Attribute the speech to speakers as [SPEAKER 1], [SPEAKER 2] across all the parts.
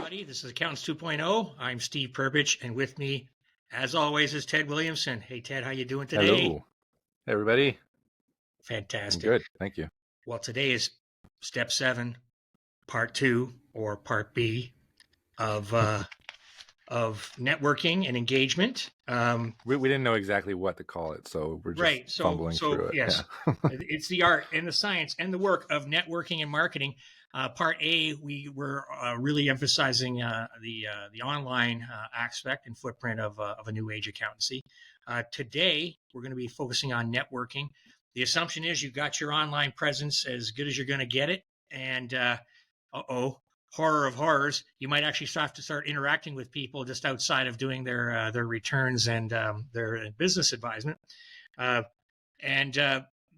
[SPEAKER 1] everybody. This is Accountants 2.0. I'm Steve Perpich, and with me, as always, is Ted Williamson. Hey, Ted, how you doing today?
[SPEAKER 2] Hello, everybody. I'm
[SPEAKER 1] Fantastic.
[SPEAKER 2] good, thank you.
[SPEAKER 1] Well, today is step 7, part 2, or part B of networking and engagement.
[SPEAKER 2] We didn't know exactly what to call it, so we're just fumbling through it.
[SPEAKER 1] Yes,
[SPEAKER 2] Yeah.
[SPEAKER 1] it's the art and the science and the work of networking and marketing. Part A, we were really emphasizing the online aspect and footprint of a new age accountancy. Today, we're going to be focusing on networking. The assumption is you've got your online presence as good as you're going to get it, and horror of horrors, you might actually have to start interacting with people just outside of doing their returns and their business advisement.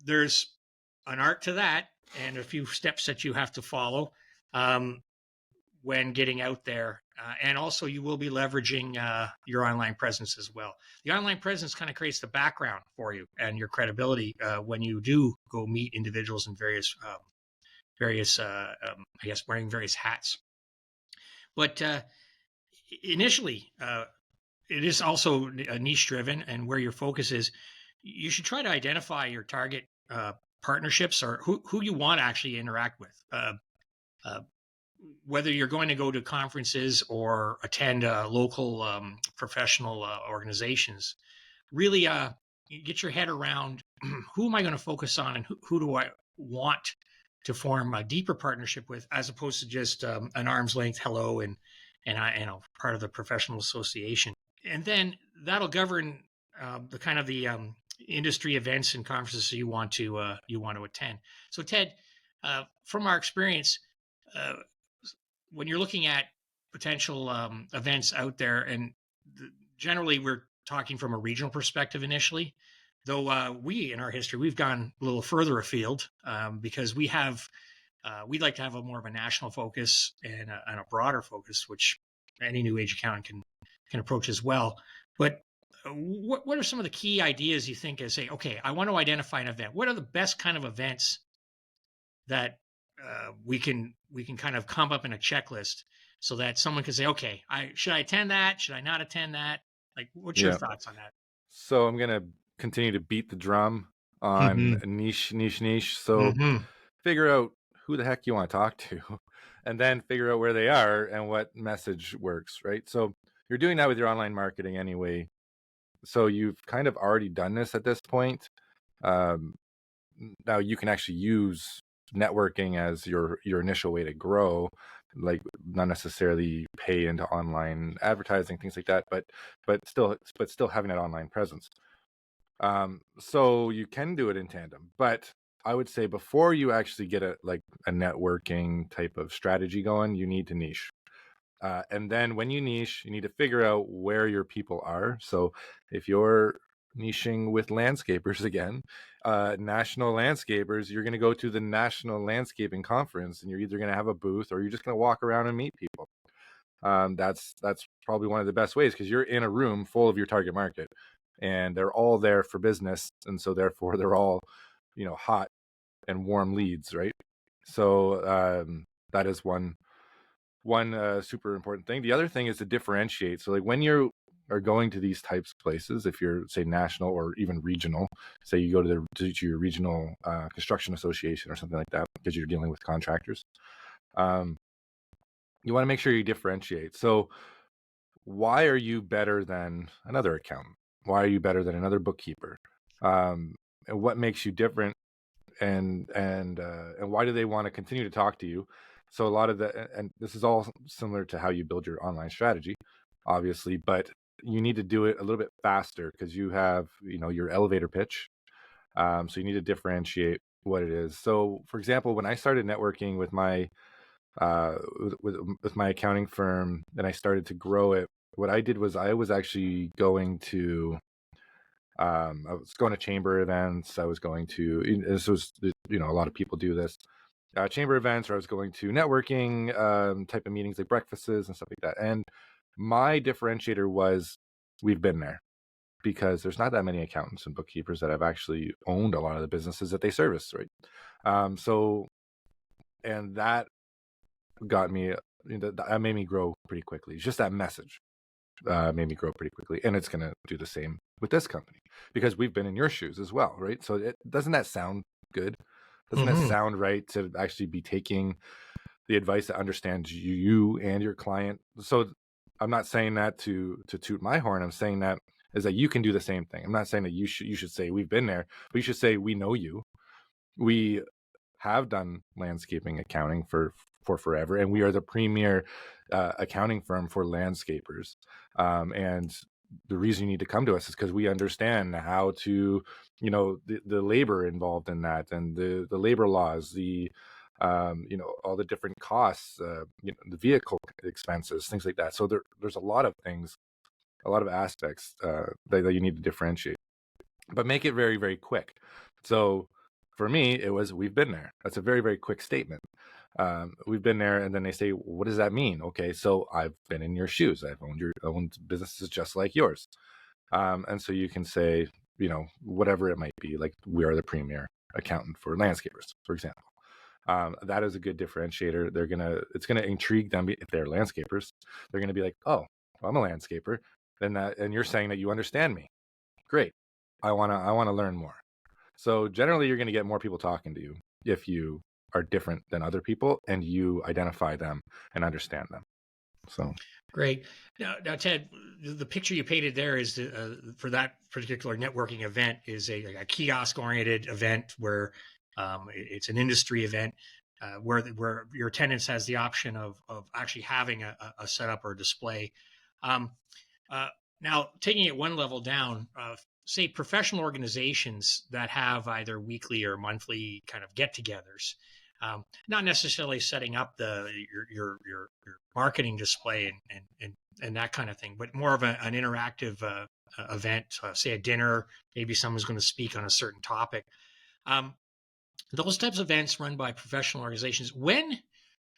[SPEAKER 1] There's an art to that and a few steps that you have to follow when getting out there. And also you will be leveraging your online presence as well. The online presence kind of creates the background for you and your credibility when you do go meet individuals in various I guess wearing various hats. But initially, it is also niche driven, and where your focus is, you should try to identify your target partnerships or who you want to actually interact with. Whether you're going to go to conferences or attend local professional organizations, really get your head around who am I going to focus on and who do I want to form a deeper partnership with, as opposed to just an arm's length hello and part of the professional association. And then that'll govern the kind of the industry events and conferences you want to attend. So Ted, from our experience, when you're looking at potential events out there, and generally we're talking from a regional perspective initially, though we in our history, we've gone a little further afield because we'd like to have a more of a national focus and a broader focus, which any new age accountant can approach as well. But what are some of the key ideas you think as say, okay, I want to identify an event. What are the best kind of events that we can kind of come up in a checklist so that someone can say, okay, should I attend that? Should I not attend that? Like, what's your thoughts on that?
[SPEAKER 2] So I'm gonna continue to beat the drum on niche. So figure out who the heck you want to talk to, and then figure out where they are and what message works, right? So you're doing that with your online marketing anyway. So you've kind of already done this at this point. Now you can actually use networking as your initial way to grow, like not necessarily pay into online advertising, things like that, but still having that online presence. So you can do it in tandem, but I would say before you actually get a networking type of strategy going, you need to niche. And then when you niche, you need to figure out where your people are. So if you're niching with landscapers again, national landscapers, you're going to go to the National Landscaping Conference, and you're either going to have a booth or you're just going to walk around and meet people. That's probably one of the best ways, because you're in a room full of your target market, and they're all there for business, and so therefore they're all, hot and warm leads, right? So that is one super important thing. The other thing is to differentiate. So like when you are going to these types of places, if you're say national or even regional, say you go to your regional construction association or something like that, because you're dealing with contractors, you want to make sure you differentiate. So why are you better than another accountant? Why are you better than another bookkeeper? And what makes you different? And why do they want to continue to talk to you? So a lot of and this is all similar to how you build your online strategy, obviously, but you need to do it a little bit faster because you have, your elevator pitch. So you need to differentiate what it is. So for example, when I started networking with my with my accounting firm, and I started to grow it, what I did was I was actually going to chamber events. I was going to, this was, a lot of people do this, chamber events, or I was going to networking type of meetings like breakfasts and stuff like that. And my differentiator was, we've been there, because there's not that many accountants and bookkeepers that have actually owned a lot of the businesses that they service, right? And that got me that made me grow pretty quickly. It's just that message made me grow pretty quickly, and it's going to do the same with this company because we've been in your shoes as well, right? So doesn't that sound good? Doesn't that
[SPEAKER 1] Hmm.
[SPEAKER 2] sound right to actually be taking the advice that understands you and your client? So I'm not saying that to toot my horn. I'm saying that is that you can do the same thing. I'm not saying that you should say we've been there, but you should say we know you. We have done landscaping accounting for forever, and we are the premier accounting firm for landscapers. And the reason you need to come to us is because we understand how to, the labor involved in that, and the labor laws, all the different costs, the vehicle expenses, things like that. So there's a lot of things, a lot of aspects that you need to differentiate, but make it very, very quick. So for me, it was, we've been there. That's a very, very quick statement. We've been there. And then they say, what does that mean? Okay, so I've been in your shoes. I've owned businesses just like yours. And so you can say, whatever it might be, like we are the premier accountant for landscapers, for example. That is a good differentiator. It's gonna intrigue them if they're landscapers. They're gonna be like, oh, I'm a landscaper. And you're saying that you understand me. Great. I wanna learn more. So generally, you're going to get more people talking to you if you are different than other people and you identify them and understand them. So
[SPEAKER 1] Great. Now, Ted, the picture you painted there is for that particular networking event is a kiosk-oriented event where it's an industry event where your attendance has the option of actually having a setup or a display. Um, uh, Now, taking it one level down, say professional organizations that have either weekly or monthly kind of get-togethers, not necessarily setting up your marketing display and that kind of thing, but more of an interactive event, say a dinner, maybe someone's going to speak on a certain topic. Um, those types of events run by professional organizations. When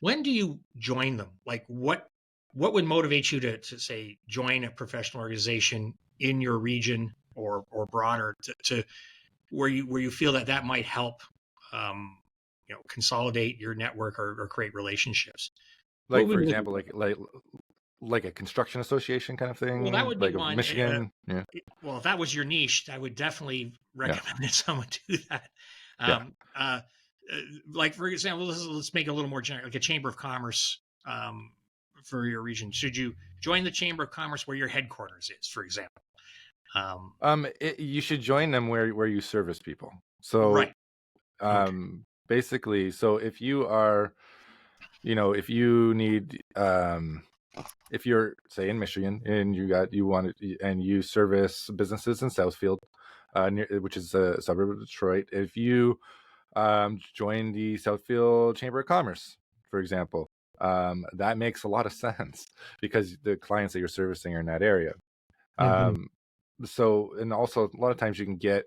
[SPEAKER 1] do you join them? Like what would motivate you to say join a professional organization in your region or broader to where you feel that might help consolidate your network or create relationships? What
[SPEAKER 2] like,
[SPEAKER 1] would
[SPEAKER 2] for
[SPEAKER 1] you look
[SPEAKER 2] example, like a construction association kind of
[SPEAKER 1] Well, that
[SPEAKER 2] thing,
[SPEAKER 1] would be
[SPEAKER 2] like of
[SPEAKER 1] one.
[SPEAKER 2] Michigan. Yeah.
[SPEAKER 1] Well, if that was your niche, I would definitely
[SPEAKER 2] Yeah.
[SPEAKER 1] recommend that someone do that.
[SPEAKER 2] Yeah.
[SPEAKER 1] Um, uh, like for example, let's make it a little more general, like a chamber of commerce for your region. Should you join the chamber of commerce where your headquarters is, for example? Um,
[SPEAKER 2] You should join them where you service people. So,
[SPEAKER 1] right. Okay.
[SPEAKER 2] basically, so if you are, if you need, if you're say in Michigan and and you service businesses in Southfield, which is a suburb of Detroit, if you join the Southfield Chamber of Commerce, for example, that makes a lot of sense because the clients that you're servicing are in that area.
[SPEAKER 1] Hmm.
[SPEAKER 2] So, and also a lot of times you can get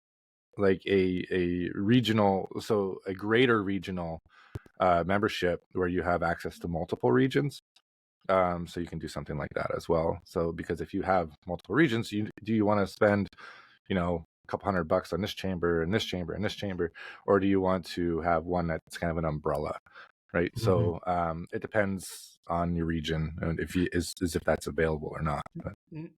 [SPEAKER 2] like a regional, so a greater regional membership where you have access to multiple regions. So you can do something like that as well. So because if you have multiple regions, do you want to spend, a couple $100 on this chamber and this chamber and this chamber, or do you want to have one that's kind of an umbrella, right?
[SPEAKER 1] Hmm.
[SPEAKER 2] So it depends on your region and if that's available or not. But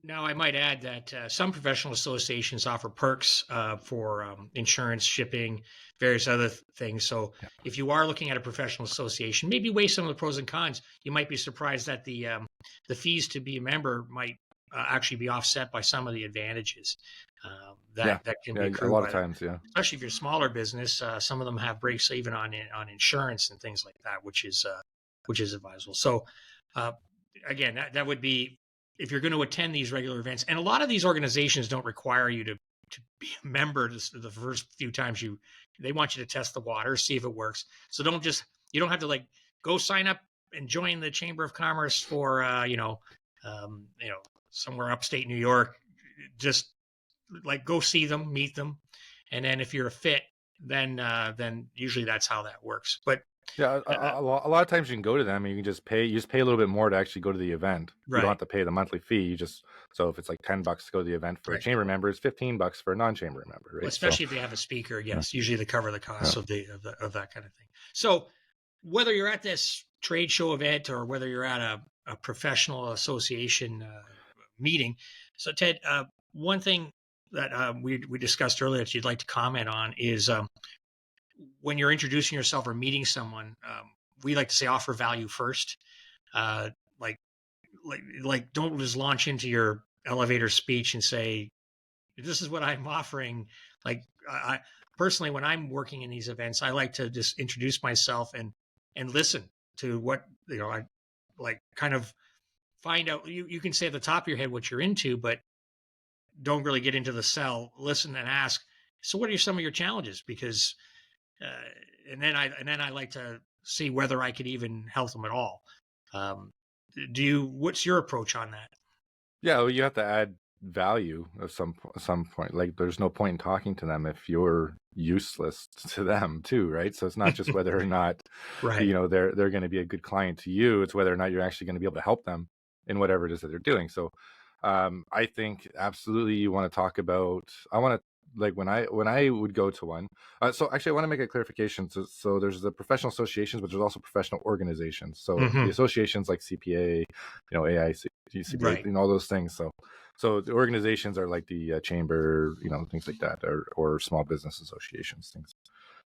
[SPEAKER 1] Now, I might add that some professional associations offer perks for insurance, shipping, various other things. So,
[SPEAKER 2] yeah.
[SPEAKER 1] if you are looking at a professional association, maybe weigh some of the pros and cons. You might be surprised that the fees to be a member might actually be offset by some of the advantages
[SPEAKER 2] Yeah,
[SPEAKER 1] that can be
[SPEAKER 2] yeah, a
[SPEAKER 1] accrued
[SPEAKER 2] lot of
[SPEAKER 1] by them.
[SPEAKER 2] times, yeah.
[SPEAKER 1] Especially if you're a smaller business, some of them have breaks even on insurance and things like that, which is advisable. So, uh, again, that would be if you're going to attend these regular events, and a lot of these organizations don't require you to be a member the first few times they want you to test the water, see if it works. So you don't have to like go sign up and join the Chamber of Commerce for somewhere upstate New York. Just like go see them, meet them, and then if you're a fit, then usually that's how that works. But
[SPEAKER 2] Yeah,
[SPEAKER 1] uh,
[SPEAKER 2] a lot of times you can go to them and you can just pay a little bit more to actually go to the event. You don't
[SPEAKER 1] right,
[SPEAKER 2] have to pay the monthly fee. So if it's like $10 to go to the event for a
[SPEAKER 1] right.
[SPEAKER 2] chamber member, it's $15 for a non-chamber member,
[SPEAKER 1] Well,
[SPEAKER 2] right? So
[SPEAKER 1] especially if they have a speaker,
[SPEAKER 2] yeah,
[SPEAKER 1] yes, usually they cover the
[SPEAKER 2] yeah,
[SPEAKER 1] costs of that kind of thing. So whether you're at this trade show event or whether you're at a professional association meeting. So, Ted, one thing that we discussed earlier that you'd like to comment on is when you're introducing yourself or meeting someone, we like to say offer value first. Uh, like, don't just launch into your elevator speech and say, "This is what I'm offering." Like, I personally, when I'm working in these events, I like to just introduce myself and listen to what I like. Kind of find out. You can say at the top of your head what you're into, but don't really get into the sell. Listen and ask. So, what are some of your challenges? Because uh, and then I like to see whether I could even help them at all. Um, do you? What's your approach on that?
[SPEAKER 2] Yeah, well, you have to add value at some point. Like, there's no point in talking to them if you're useless to them too, right? So it's not just whether or not
[SPEAKER 1] Right.
[SPEAKER 2] they're going to be a good client to you. It's whether or not you're actually going to be able to help them in whatever it is that they're doing. So I think absolutely you want to talk about. I want to, like, when I would go to one. So actually, I want to make a clarification. So there's the professional associations, but there's also professional organizations. So the
[SPEAKER 1] Hmm.
[SPEAKER 2] associations like CPA, AIC, CPA,
[SPEAKER 1] Right.
[SPEAKER 2] all those things. So the organizations are like the chamber, things like that, or small business associations, things.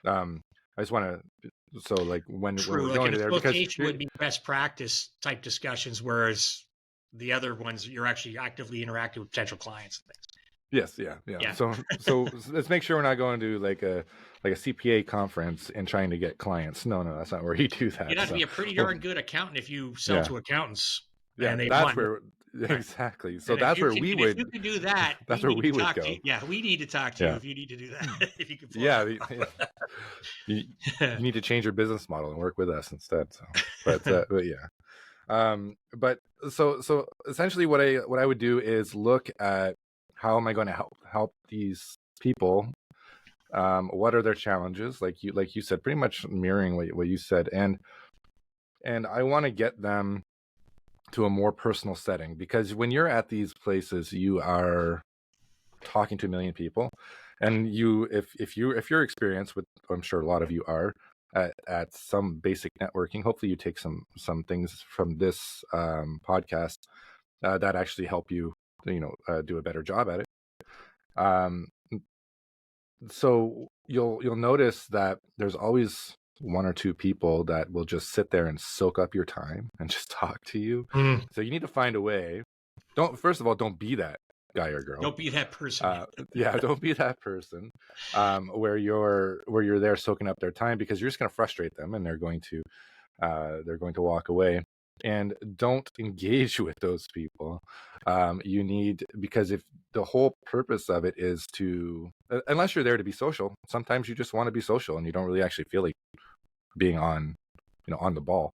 [SPEAKER 2] I just want to. So like when
[SPEAKER 1] True.
[SPEAKER 2] we're
[SPEAKER 1] Like
[SPEAKER 2] going
[SPEAKER 1] an
[SPEAKER 2] to there, because
[SPEAKER 1] association would be best practice type discussions, whereas the other ones you're actually actively interacting with potential clients and things.
[SPEAKER 2] yes, yeah, yeah.
[SPEAKER 1] Yeah.
[SPEAKER 2] So let's make sure we're not going to like a CPA conference and trying to get clients. No, that's not where you do
[SPEAKER 1] You'd
[SPEAKER 2] that.
[SPEAKER 1] have to
[SPEAKER 2] So,
[SPEAKER 1] be a pretty
[SPEAKER 2] well,
[SPEAKER 1] darn good accountant if you sell
[SPEAKER 2] yeah,
[SPEAKER 1] to accountants
[SPEAKER 2] yeah.
[SPEAKER 1] and they
[SPEAKER 2] That's
[SPEAKER 1] want
[SPEAKER 2] where
[SPEAKER 1] right.
[SPEAKER 2] exactly. So
[SPEAKER 1] And if
[SPEAKER 2] that's
[SPEAKER 1] you
[SPEAKER 2] where
[SPEAKER 1] can,
[SPEAKER 2] we
[SPEAKER 1] and if you
[SPEAKER 2] would.
[SPEAKER 1] can do that,
[SPEAKER 2] That's
[SPEAKER 1] we
[SPEAKER 2] where
[SPEAKER 1] need
[SPEAKER 2] we
[SPEAKER 1] to
[SPEAKER 2] would
[SPEAKER 1] talk to
[SPEAKER 2] go.
[SPEAKER 1] you. Yeah, we need to talk to you
[SPEAKER 2] Yeah,
[SPEAKER 1] if you need to do that. If you can pull
[SPEAKER 2] yeah.
[SPEAKER 1] that
[SPEAKER 2] You,
[SPEAKER 1] off.
[SPEAKER 2] you need to change your business model and work with us instead. So, but yeah. But so essentially, what I would do is look at how am I going to help these people. What are their challenges? Like you said, pretty much mirroring what you said, and I want to get them to a more personal setting, because when you're at these places, you are talking to a million people, and if you're experienced with, I'm sure a lot of you are at some basic networking. Hopefully, you take some things from this podcast that actually help you, do a better job at it. Um, so you'll notice that there's always one or two people that will just sit there and soak up your time and just talk to you.
[SPEAKER 1] Mm,
[SPEAKER 2] So you need to find a way. Don't First of all, don't be that guy or girl.
[SPEAKER 1] don't be that person.
[SPEAKER 2] Yeah, don't be that person where you're there soaking up their time, because you're just going to frustrate them, and they're going to walk away. And don't engage with those people. You need Because if the whole purpose of it is to, unless you're there to be social, sometimes you just want to be social and you don't really actually feel like being on the ball,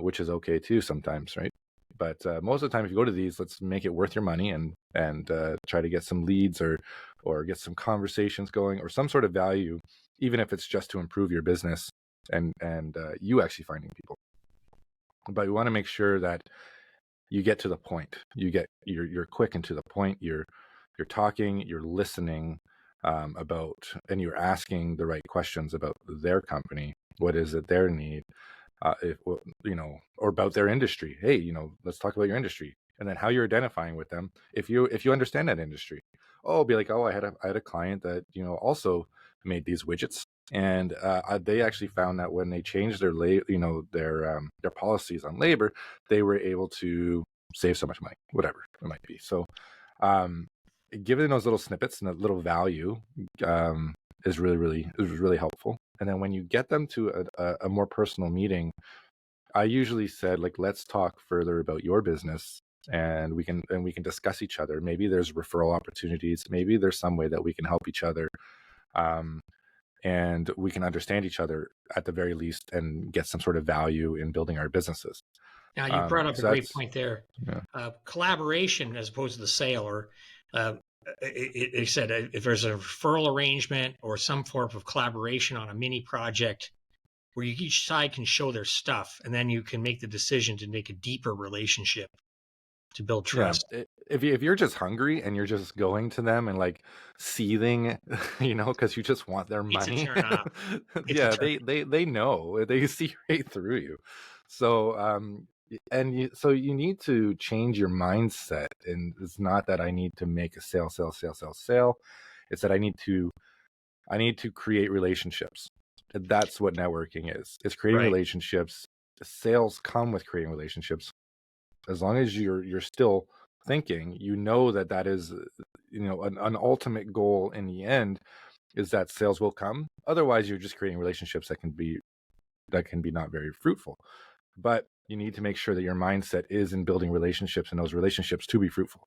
[SPEAKER 2] which is okay too sometimes, right? But most of the time, if you go to these, let's make it worth your money, and try to get some leads, or get some conversations going, or some sort of value, even if it's just to improve your business, and you actually finding people. But we want to make sure that you get to the point. You're quick and to the point. You're talking. You're listening about, and you're asking the right questions about their company. What is it their need? If or about their industry. Hey, let's talk about your industry, and then how you're identifying with them. If you understand that industry, be like, I had a client that also made these widgets, and they actually found that when they changed their policies on labor, they were able to save so much money, whatever it might be. So, um, giving those little snippets and a little value is really helpful. And then when you get them to a more personal meeting, I usually said, like, let's talk further about your business, and we can discuss each other. Maybe there's referral opportunities. Maybe there's some way that we can help each other, um, and we can understand each other at the very least, and get some sort of value in building our businesses.
[SPEAKER 1] Now, you brought up a
[SPEAKER 2] So
[SPEAKER 1] great
[SPEAKER 2] that's
[SPEAKER 1] point there.
[SPEAKER 2] yeah.
[SPEAKER 1] Collaboration as opposed to the sale, or it said if there's a referral arrangement or some form of collaboration on a mini project where each side can show their stuff, and then you can make the decision to make a deeper relationship to build
[SPEAKER 2] Yeah,
[SPEAKER 1] trust.
[SPEAKER 2] if you're just hungry and you're just going to them and like seething, because you just want their
[SPEAKER 1] It's a
[SPEAKER 2] money,
[SPEAKER 1] turn off. It's a
[SPEAKER 2] yeah,
[SPEAKER 1] turn.
[SPEAKER 2] they know, they see right through you. So so you need to change your mindset, and it's not that I need to make a sale. It's that I need to create relationships. That's what networking is. It's creating
[SPEAKER 1] Right.
[SPEAKER 2] relationships. Sales come with creating relationships. As long as you're still thinking, that is, an ultimate goal in the end is that sales will come. Otherwise, you're just creating relationships that can be not very fruitful. But you need to make sure that your mindset is in building relationships and those relationships to be fruitful.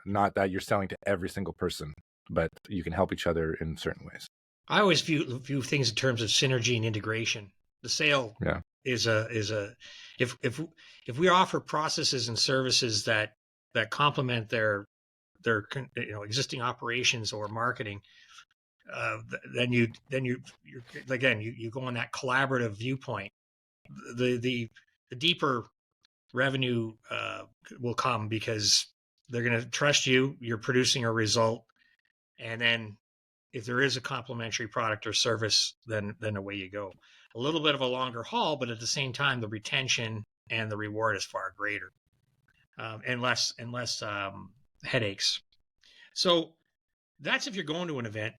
[SPEAKER 2] Not that you're selling to every single person, but you can help each other in certain ways.
[SPEAKER 1] I always view things in terms of synergy and integration. The sale
[SPEAKER 2] Yeah.
[SPEAKER 1] is a if we offer processes and services that complement their existing operations or marketing, then you again you go on that collaborative viewpoint. The deeper revenue will come because they're going to trust you. You're producing a result, and then if there is a complementary product or service, then away you go. A little bit of a longer haul, but at the same time, the retention and the reward is far greater, and less headaches. So that's if you're going to an event,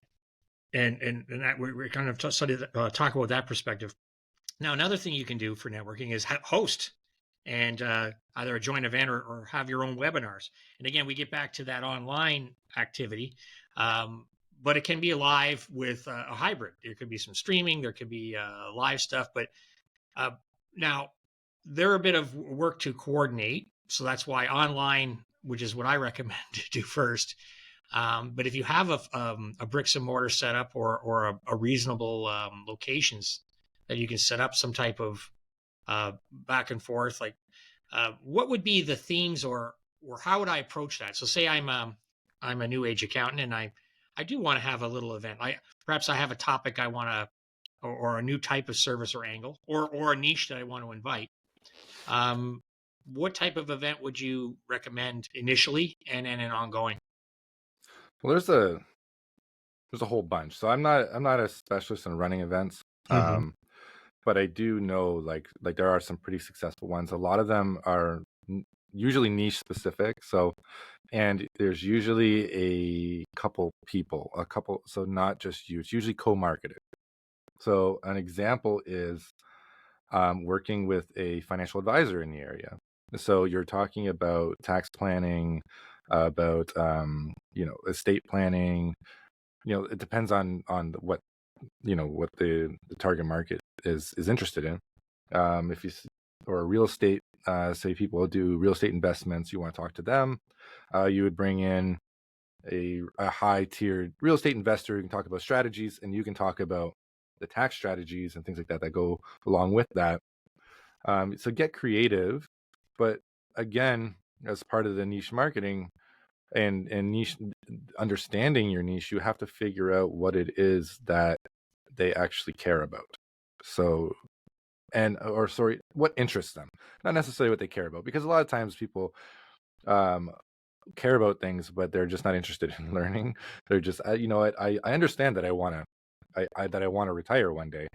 [SPEAKER 1] and that we're kind of talk about that perspective. Now, another thing you can do for networking is host and either a joint event or have your own webinars. And again, we get back to that online activity, but it can be live with a hybrid. There could be some streaming, there could be live stuff, but uh, now they're a bit of work to coordinate. So that's why online, which is what I recommend to do first. But if you have a bricks and mortar setup or a reasonable locations that you can set up some type of back and forth, like what would be the themes or how would I approach that? So say I'm a new age accountant and I do want to have a little event. Perhaps I have a topic I want to or a new type of service or angle or a niche that I want to invite. Um, what type of event would you recommend initially and ongoing?
[SPEAKER 2] Well, there's a whole bunch. So I'm not a specialist in running events.
[SPEAKER 1] Mm-hmm.
[SPEAKER 2] But I do know like there are some pretty successful ones. A lot of them are usually niche specific. And there's usually a couple people, so not just you. It's usually co-marketed. So an example is working with a financial advisor in the area. So you're talking about tax planning, about estate planning. It depends on what what the target market is interested in. If you or real estate, say people do real estate investments, you want to talk to them. You would bring in a high tiered real estate investor who can talk about strategies, and you can talk about the tax strategies and things like that that go along with that. So get creative, but again, as part of the niche marketing and niche understanding your niche, you have to figure out what it is that they actually care about. So what interests them, not necessarily what they care about, because a lot of times people um care about things, but they're just not interested in learning. They're just, I understand that I want to retire one day,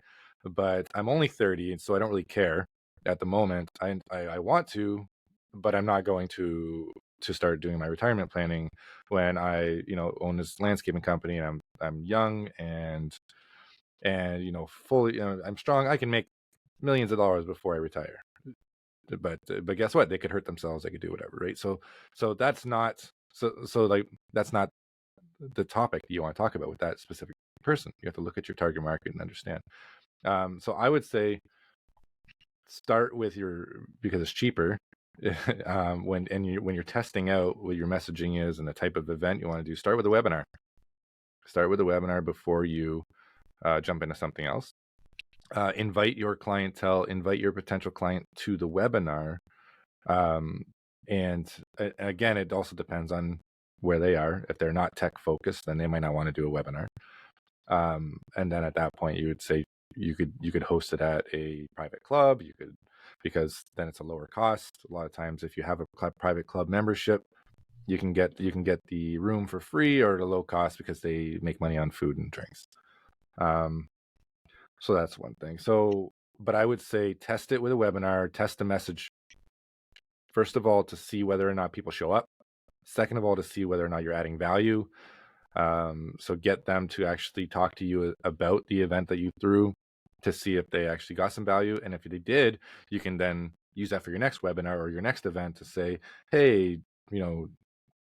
[SPEAKER 2] but I'm only 30, and so I don't really care at the moment. I want to, but I'm not going to start doing my retirement planning when I own this landscaping company, and I'm young and fully, I'm strong. I can make millions of dollars before I retire. But guess what? They could hurt themselves. They could do whatever, right? So that's not like that's not the topic that you want to talk about with that specific person. You have to look at your target market and understand. So I would say start with because it's cheaper. When you're testing out what your messaging is and the type of event you want to do, start with a webinar. Start with a webinar before you jump into something else. Invite your clientele, invite your potential client to the webinar. And again, it also depends on where they are. If they're not tech focused, then they might not want to do a webinar. And then at that point, you would say you could host it at a private club. Because then it's a lower cost. A lot of times, if you have a private club membership, you can get the room for free or at a low cost because they make money on food and drinks. So that's one thing. So but I would say test it with a webinar, test the message. First of all, to see whether or not people show up. Second of all, to see whether or not you're adding value. So get them to actually talk to you about the event that you threw to see if they actually got some value. And if they did, you can then use that for your next webinar or your next event to say, hey,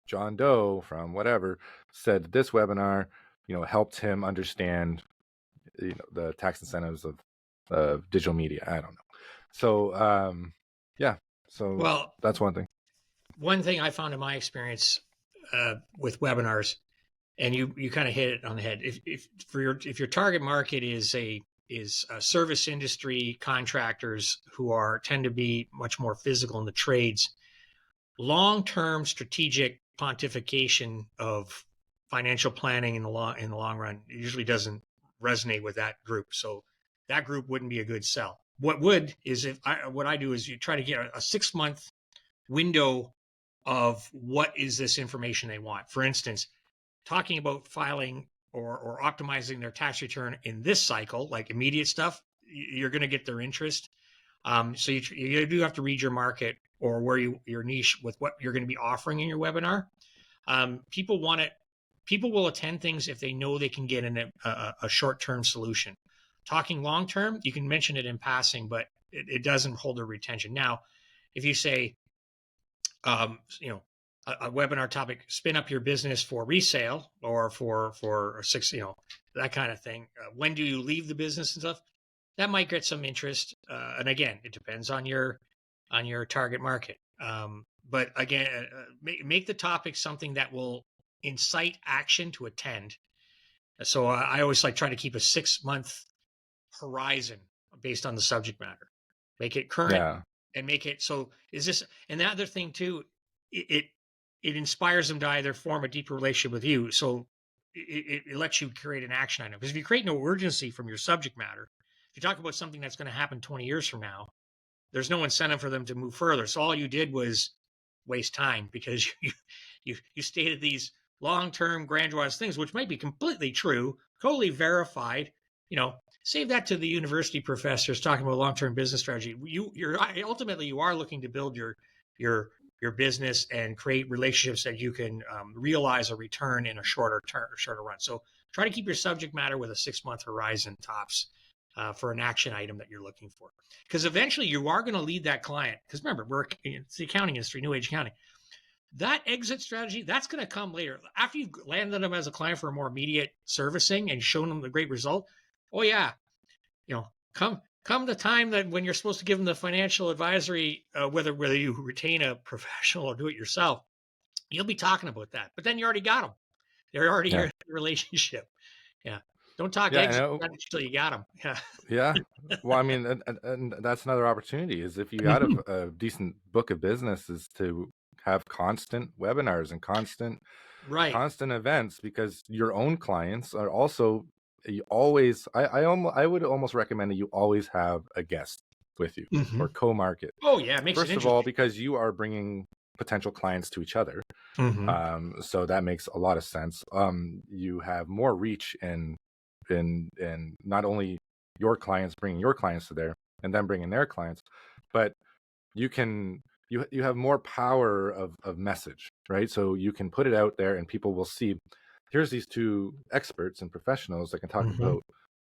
[SPEAKER 2] John Doe from whatever said this webinar, helped him understand, the tax incentives of digital media. I don't know. So, yeah, so
[SPEAKER 1] Well,
[SPEAKER 2] that's one thing.
[SPEAKER 1] one thing I found in my experience with webinars, and you kind of hit it on the head. If your target market is a service industry contractors who tend to be much more physical in the trades, long-term strategic pontification of financial planning in the long run usually doesn't resonate with that group. So that group wouldn't be a good sell. What would is what I do is you try to get a 6 month window of what is this information they want. For instance, talking about filing or optimizing their tax return in this cycle, like immediate stuff, you're going to get their interest. So you do have to read your market or where your niche with what you're going to be offering in your webinar. People want it. People will attend things if they know they can get in a short-term solution. Talking long-term, you can mention it in passing, but it doesn't hold their retention. Now, if you say, a webinar topic, spin up your business for resale or for six, that kind of thing. When do you leave the business and stuff? That might get some interest. And again, it depends on your target market. But again, make the topic something that will incite action to attend. So I always try to keep a 6 month horizon based on the subject matter. Make it current
[SPEAKER 2] Yeah.
[SPEAKER 1] and make it so. Is this and the other thing too? It inspires them to either form a deeper relationship with you. So it lets you create an action item. Because if you create no urgency from your subject matter, if you talk about something that's going to happen 20 years from now, there's no incentive for them to move further. So all you did was waste time because you stated these long-term grandiose things, which might be completely true, totally verified. Save that to the university professors talking about long-term business strategy. You're ultimately you are looking to build your business and create relationships that you can realize a return in a shorter run. So try to keep your subject matter with a 6 month horizon tops for an action item that you're looking for. Because eventually you are going to lead that client. Because remember, it's the accounting industry, new age accounting. That exit strategy, that's going to come later. After you've landed them as a client for a more immediate servicing and shown them the great result. Oh yeah, come the time that when you're supposed to give them the financial advisory, whether you retain a professional or do it yourself, you'll be talking about that. But then you already got them. They're already
[SPEAKER 2] Yeah.
[SPEAKER 1] in a relationship. Yeah. Don't talk
[SPEAKER 2] Yeah.
[SPEAKER 1] exit until you got them. Yeah.
[SPEAKER 2] Yeah. Well, I mean, and that's another opportunity is if you got a decent book of business is to have constant webinars and constant
[SPEAKER 1] Right.
[SPEAKER 2] events, because your own clients are also, you always, I would almost recommend that you always have a guest with you or co-market.
[SPEAKER 1] Oh yeah, it makes it
[SPEAKER 2] First of all,
[SPEAKER 1] interesting.
[SPEAKER 2] because you are bringing potential clients to each other. So that makes a lot of sense. You have more reach in not only your clients bringing your clients to there and then bringing their clients, but you can you have more power of message, right? So you can put it out there and people will see, here's these two experts and professionals that can talk about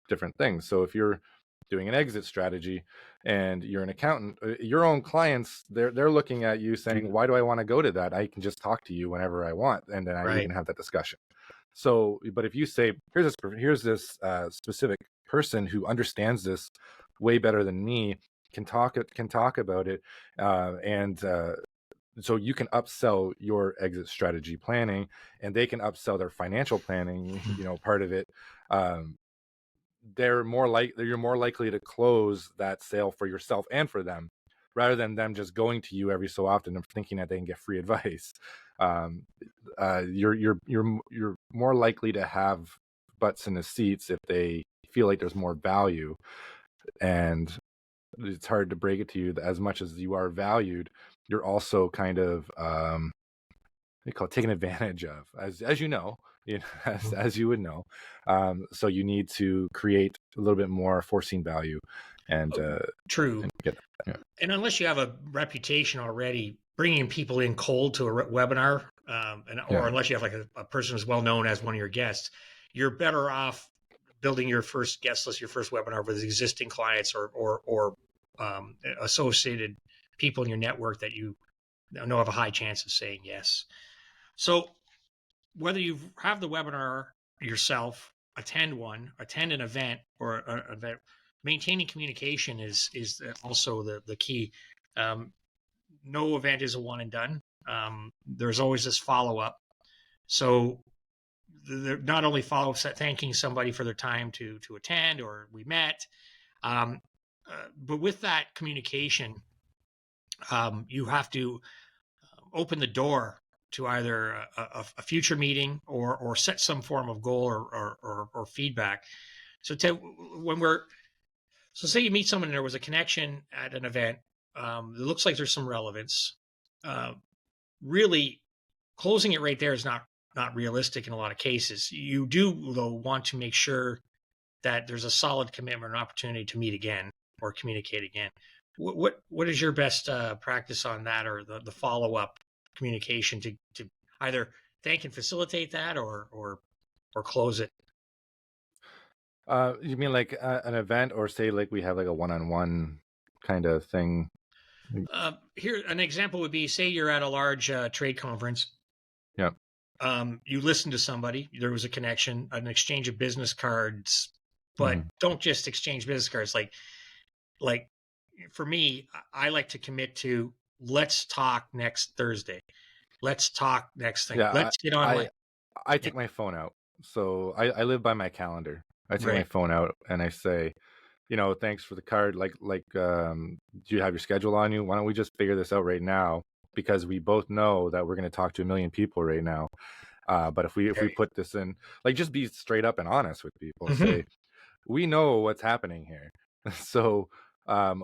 [SPEAKER 2] different things. So if you're doing an exit strategy and you're an accountant, your own clients, they're looking at you saying, why do I want to go to that? I can just talk to you whenever I want, and then we
[SPEAKER 1] Right.
[SPEAKER 2] can have that discussion. So, but if you say, here's this specific person who understands this way better than me, can talk about it, and so you can upsell your exit strategy planning, and they can upsell their financial planning, part of it. You're more likely to close that sale for yourself and for them, rather than them just going to you every so often and thinking that they can get free advice. You're more likely to have butts in the seats if they feel like there's more value. And it's hard to break it to you that as much as you are valued, you're also kind of they call it taken advantage of, as you know, as you would know. So you need to create a little bit more foreseen value, and
[SPEAKER 1] True.
[SPEAKER 2] get that. Yeah.
[SPEAKER 1] And unless you have a reputation already, bringing people in cold to a webinar, or
[SPEAKER 2] Yeah.
[SPEAKER 1] unless you have like a person who's well known as one of your guests, you're better off building your first guest list, your first webinar with existing clients or associated people in your network that you know have a high chance of saying yes. So whether you have the webinar yourself, attend an event, or an event, maintaining communication is also the key. Um, no event is a one and done. There's always this follow up. So not only follow up thanking somebody for their time to attend or we met, um, but with that communication, you have to open the door to either a future meeting or set some form of goal or feedback. So Ted, say you meet someone and there was a connection at an event, it looks like there's some relevance. Uh, Really, closing it right there is not realistic in a lot of cases. You do though want to make sure that there's a solid commitment or an opportunity to meet again or communicate again. What is your best practice on that, or the follow up communication to either thank and facilitate that or close it?
[SPEAKER 2] You mean like an event, or say like we have like a one-on-one kind of thing?
[SPEAKER 1] Here, an example would be, say you're at a large trade conference.
[SPEAKER 2] Yeah.
[SPEAKER 1] You listen to somebody. There was a connection, an exchange of business cards, but
[SPEAKER 2] Mhm.
[SPEAKER 1] don't just exchange business cards. Like for me, I like to commit to, let's talk next Thursday. Let's talk next thing.
[SPEAKER 2] Yeah,
[SPEAKER 1] Let's get online.
[SPEAKER 2] I
[SPEAKER 1] Yeah,
[SPEAKER 2] take my phone out. So I live by my calendar. I take my
[SPEAKER 1] right.
[SPEAKER 2] phone out and I say, thanks for the card. Do you have your schedule on you? Why don't we just figure this out right now? Because we both know that we're going to talk to a million people right now. But if we
[SPEAKER 1] Very.
[SPEAKER 2] put this in, like, just be straight up and honest with people.
[SPEAKER 1] Mhm.
[SPEAKER 2] Say, we know what's happening here. So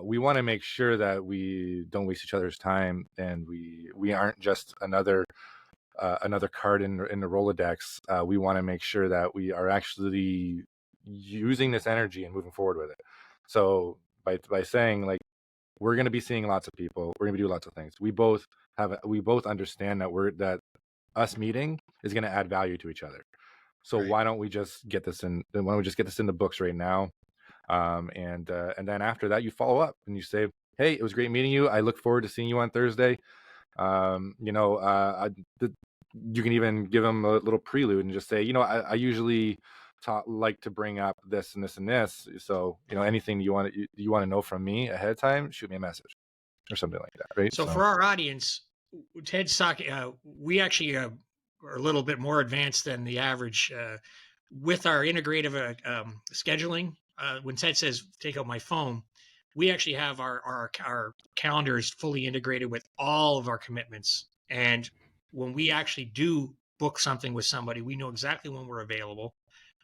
[SPEAKER 2] we want to make sure that we don't waste each other's time, and we aren't just another card in the Rolodex. We want to make sure that we are actually using this energy and moving forward with it. So by saying, like, we're going to be seeing lots of people, we're going to be doing lots of things. We both understand that us meeting is going to add value to each other. So
[SPEAKER 1] Right.
[SPEAKER 2] why don't we just get this in? Why don't we just get this in the books right now? And then after that, you follow up and you say, "Hey, it was great meeting you. I look forward to seeing you on Thursday." You can even give them a little prelude and just say, I usually like to bring up this and this and this. So, anything you want to know from me ahead of time, shoot me a message or something like that, right?
[SPEAKER 1] So
[SPEAKER 2] So,
[SPEAKER 1] for our audience, Ted's talking. We actually are a little bit more advanced than the average with our integrative scheduling. When Ted says take out my phone, we actually have our calendars fully integrated with all of our commitments. And when we actually do book something with somebody, we know exactly when we're available.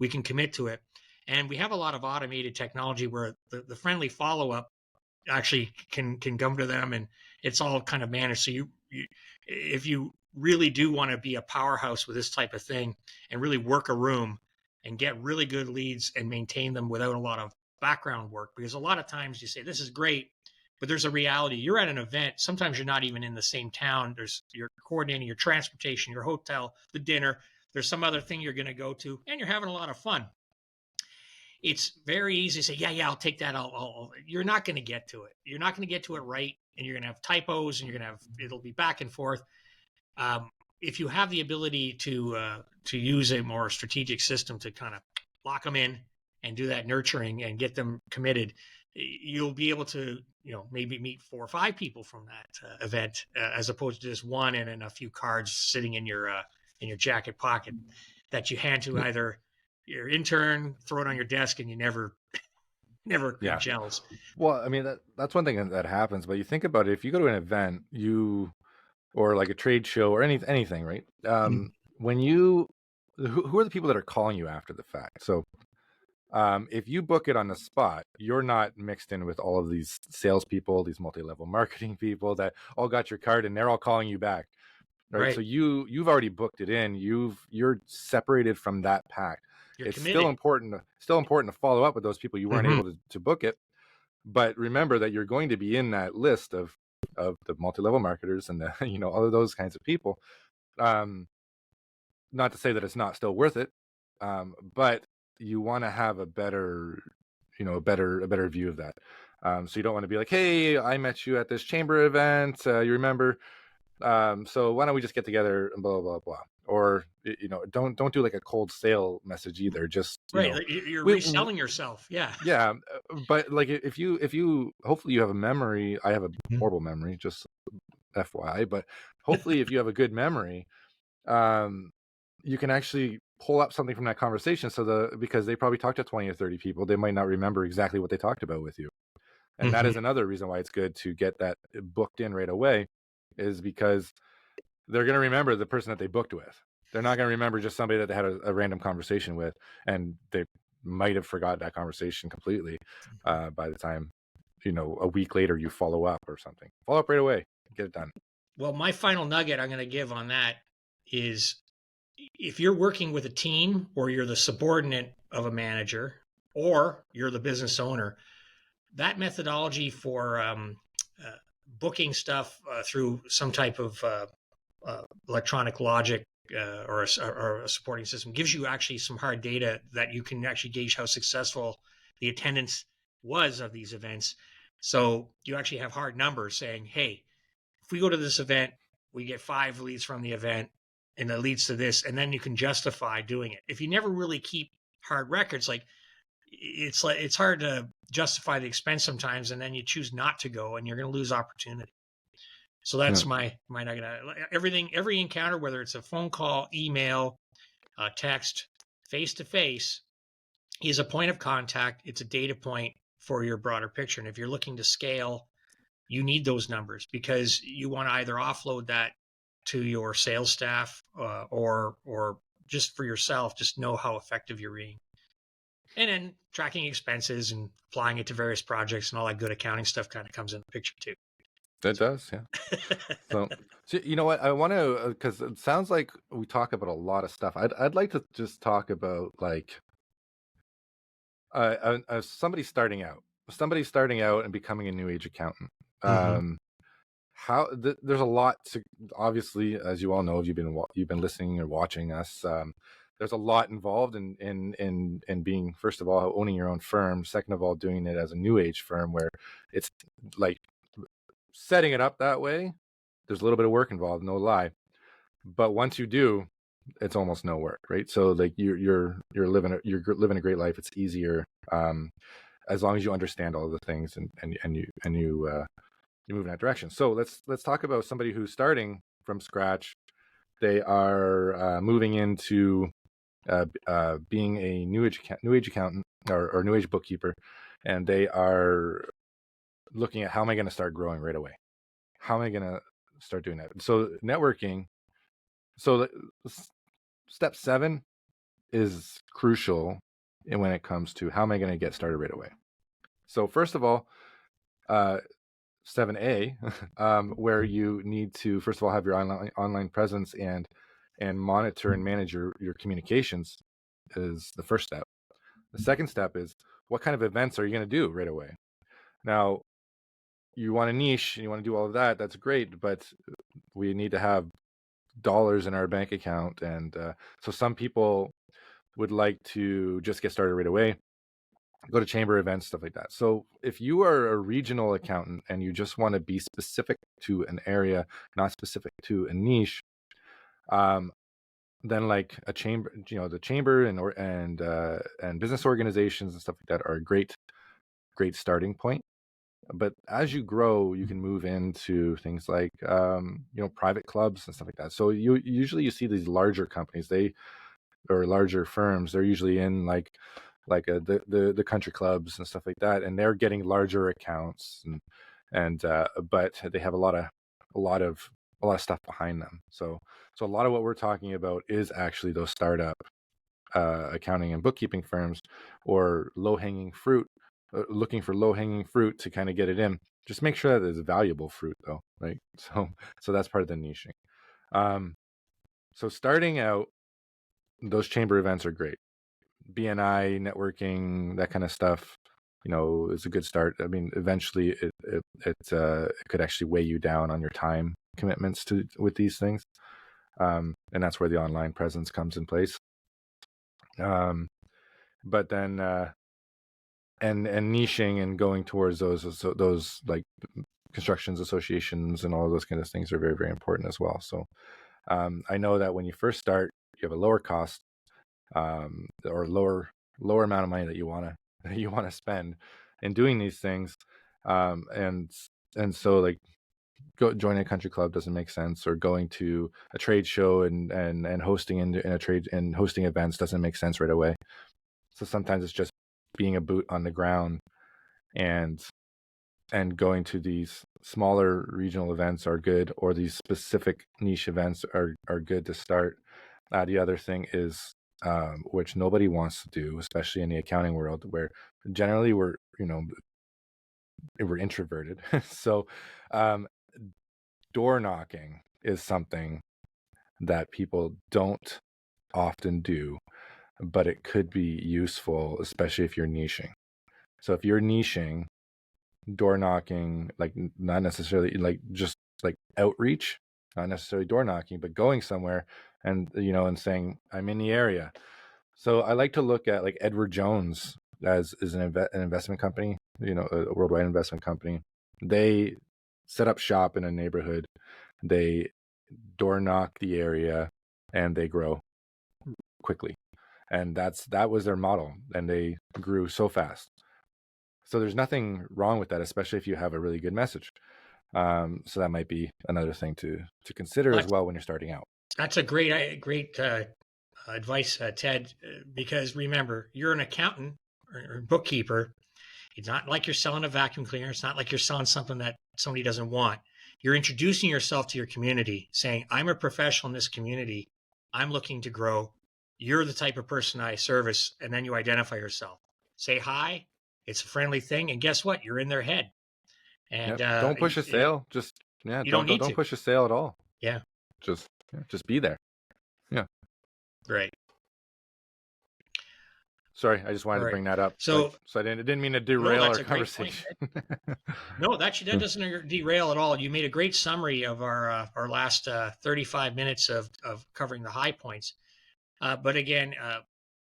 [SPEAKER 1] We can commit to it, and we have a lot of automated technology where the friendly follow up actually can come to them, and it's all kind of managed. So you if you really do want to be a powerhouse with this type of thing and really work a room and get really good leads and maintain them without a lot of background work, because a lot of times you say this is great, but there's a reality. You're at an event, sometimes you're not even in the same town. You're coordinating your transportation, your hotel, the dinner, there's some other thing you're going to go to, and you're having a lot of fun. It's very easy to say, yeah, I'll take that. You're not going to get to it. You're not going to get to it right. And you're going to have typos, and it'll be back and forth. If you have the ability to use a more strategic system to kind of lock them in and do that nurturing and get them committed, you'll be able to, maybe meet 4 or 5 people from that event, as opposed to just one and a few cards sitting in your jacket pocket that you hand to either your intern, throw it on your desk, and you never
[SPEAKER 2] yeah.
[SPEAKER 1] gels.
[SPEAKER 2] Well, I mean, that's one thing that happens. But you think about it, if you go to an event, or like a trade show or anything, right?
[SPEAKER 1] Mhm.
[SPEAKER 2] When who are the people that are calling you after the fact? So, if you book it on the spot, you're not mixed in with all of these salespeople, these multi-level marketing people that all got your card and they're all calling you back. right? So
[SPEAKER 1] Right.
[SPEAKER 2] you've already booked it in. You're separated from that pact.
[SPEAKER 1] You're
[SPEAKER 2] It's
[SPEAKER 1] committed.
[SPEAKER 2] still important to follow up with those people you weren't
[SPEAKER 1] Hmm.
[SPEAKER 2] able to book it, but remember that you're going to be in that list of the multi-level marketers and the all of those kinds of people. Um, Not to say that it's not still worth it, but you want to have a better a better view of that. So you don't want to be like, hey, I met you at this chamber event, you remember, so why don't we just get together and blah blah blah. Or don't do like a cold sale message either. Just
[SPEAKER 1] Right. Like, you're
[SPEAKER 2] we
[SPEAKER 1] reselling yourself. Yeah.
[SPEAKER 2] yeah, but like if you hopefully you have a memory. I have a
[SPEAKER 1] Mhm.
[SPEAKER 2] horrible memory, just FYI, but hopefully if you have a good memory, um you can actually pull up something from that conversation, because they probably talked to 20 or 30 people, they might not remember exactly what they talked about with you. And that
[SPEAKER 1] Mhm.
[SPEAKER 2] is another reason why it's good to get that booked in right away, is because they're going to remember the person that they booked with. They're not going to remember just somebody that they had a random conversation with, and they might have forgot that conversation completely by the time a week later you follow up or something. Follow up right away, get it done.
[SPEAKER 1] Well, my final nugget I'm going to give on that is, if you're working with a team or you're the subordinate of a manager or you're the business owner, that methodology for uh, booking stuff through some type of electronic logic or a supporting system gives you actually some hard data that you can actually gauge how successful the attendance was of these events. So you actually have hard numbers saying, hey, if we go to this event, we get 5 leads from the event and it leads to this. And then you can justify doing it. If you never really keep hard records, like it's hard to justify the expense sometimes, and then you choose not to go and you're going to lose opportunity. So
[SPEAKER 2] Yeah,
[SPEAKER 1] that's my nugget. Every encounter, whether it's a phone call, email, text, face to face, is a point of contact. It's a data point for your broader picture. And if you're looking to scale, you need those numbers because you want to either offload that to your sales staff, or just for yourself, just know how effective you're being. And then tracking expenses and applying it to various projects and all that good accounting stuff kind of comes in the picture too.
[SPEAKER 2] that
[SPEAKER 1] So
[SPEAKER 2] does, yeah. So you know what? I want to, because it sounds like we talk about a lot of stuff. I'd like to just talk about like somebody starting out and becoming a new age accountant.
[SPEAKER 1] Mhm.
[SPEAKER 2] Um, there's a lot to, obviously, as you all know, if you've been listening or watching us. There's a lot involved in being, first of all, owning your own firm. Second of all, doing it as a new age firm, where it's like setting it up that way. There's a little bit of work involved, no lie. But once you do, it's almost no work, right? So like you're living a great life. It's easier, as long as you understand all the things, you move in that direction. So let's talk about somebody who's starting from scratch. They are moving into being a new age accountant, or new age bookkeeper, and they are looking at, how am I going to start growing right away? How am I going to start doing that? So networking. So step 7 is crucial when it comes to, how am I going to get started right away. So first of all, uh, 7A, where you need to, first of all, have your online presence and monitor and manage your communications, is the first step. The second step is, what kind of events are you going to do right away? Now, you want a niche and you want to do all of that. That's great, but we need to have dollars in our bank account, and so some people would like to just get started right away, go to chamber events, stuff like that. So if you are a regional accountant and you just want to be specific to an area, not specific to a niche, um, then like a chamber, the chamber and business organizations and stuff like that are a great starting point. But as you grow, you can move into things like private clubs and stuff like that. So you see these larger companies, or larger firms, they're usually in the country clubs and stuff like that, and they're getting larger accounts, and but they have a lot of stuff behind them. So a lot of what we're talking about is actually those startup accounting and bookkeeping firms, or low-hanging fruit, looking for low-hanging fruit to kind of get it in. Just make sure that it's valuable fruit, though, right? So that's part of the niching. So starting out, those chamber events are great. BNI, networking, that kind of stuff, is a good start. I mean, eventually it could actually weigh you down on your time commitments with these things. And that's where the online presence comes in place. But then, and niching and going towards those like constructions associations and all those kind of things are very, very important as well. So I know that when you first start, you have a lower cost, or lower amount of money that you want to spend in doing these things, and so like joining a country club doesn't make sense, or going to a trade show and hosting in a trade and hosting events doesn't make sense right away. So sometimes it's just being a boot on the ground and going to these smaller regional events are good, or these specific niche events are good to start. The other thing is, which nobody wants to do, especially in the accounting world, where generally we're introverted. So door knocking is something that people don't often do, but it could be useful, especially if you're niching. So if you're niching, door knocking, like not necessarily like just like outreach, not necessarily door knocking, but going somewhere and and saying, I'm in the area. So I like to look at like Edward Jones as an investment company, a worldwide investment company. They set up shop in a neighborhood, they door knock the area, and they grow quickly. And that was their model, and they grew so fast. So there's nothing wrong with that, especially if you have a really good message. So that might be another thing to consider as well when you're starting out.
[SPEAKER 1] That's a great advice, Ted, because remember, you're an accountant or bookkeeper. It's not like you're selling a vacuum cleaner. It's not like you're selling something that somebody doesn't want. You're introducing yourself to your community, saying, I'm a professional in this community. I'm looking to grow. You're the type of person I service. And then you identify yourself. Say hi. It's a friendly thing. And guess what? You're in their head. And
[SPEAKER 2] don't push a sale. Just
[SPEAKER 1] you don't
[SPEAKER 2] push a sale at all.
[SPEAKER 1] Yeah.
[SPEAKER 2] Just be there. Yeah.
[SPEAKER 1] Great.
[SPEAKER 2] Sorry, I just wanted to bring that up.
[SPEAKER 1] So
[SPEAKER 2] I didn't mean to derail our conversation.
[SPEAKER 1] No, that doesn't derail at all. You made a great summary of our last 35 minutes of covering the high points. But again,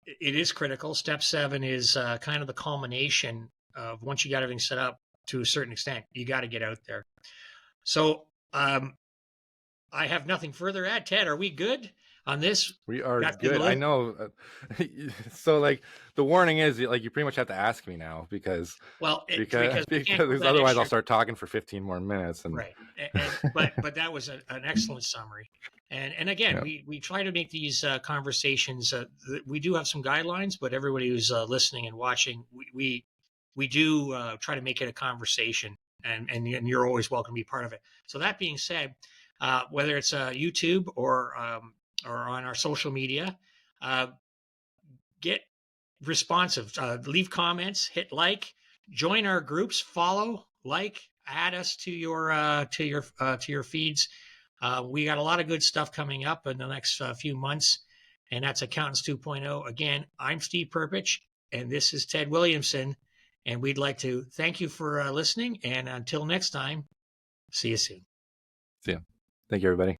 [SPEAKER 1] it is critical. Step 7 is kind of the culmination of once you got everything set up to a certain extent, you got to get out there. So I have nothing further to add. Ted, are we good on this?
[SPEAKER 2] We are good. I know. So like the warning is like you pretty much have to ask me now because otherwise I'll start talking for 15 more minutes. And
[SPEAKER 1] right. But that was an excellent summary. And again, we try to make these conversations. We do have some guidelines, but everybody who's listening and watching, we do try to make it a conversation, and you're always welcome to be part of it. So that being said, whether it's YouTube or on our social media, get responsive, leave comments, hit like, join our groups, follow, like, add us to your feeds. We got a lot of good stuff coming up in the next few months, and that's Accountants 2.0. Again, I'm Steve Perpich, and this is Ted Williamson, and we'd like to thank you for listening. And until next time, see you soon.
[SPEAKER 2] See ya. Thank you, everybody.